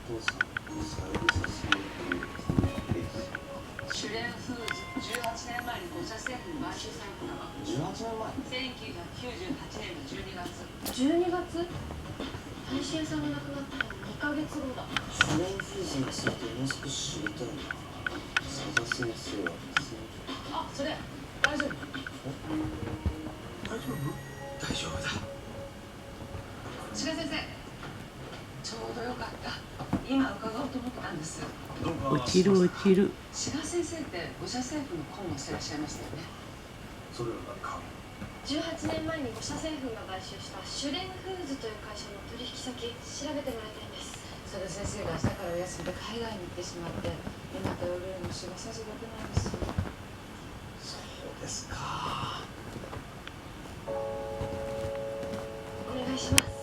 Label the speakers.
Speaker 1: 父さんをさゆりさせるっていう
Speaker 2: シュレンフーズ18年前に5社製品に買収されたのは
Speaker 1: 18年前
Speaker 2: 1998年の12月。
Speaker 3: 12月？配信屋さんが亡くなったの2ヶ月後だ。
Speaker 1: シュレンフーズについてもう少し知りたいな。佐田先生は
Speaker 2: あ、それ大丈夫？
Speaker 1: 大丈夫？大丈夫だ。
Speaker 2: 志賀先生、ちょうどよかった。今伺おうと思ったんです。
Speaker 4: 落ちる落ちる。
Speaker 2: 志賀先生って五社製粉の顧問してらっしゃいましたよね。
Speaker 1: それは何か。
Speaker 3: 18年前に5社製粉が買収したシュレンフーズという会社の取引先調べてもらいたいんです。
Speaker 2: 佐田先生が明日からお休みで海外に行ってしまって、今頼れるの志賀先生だけなんですよ。
Speaker 1: そうですか。
Speaker 3: お願いします。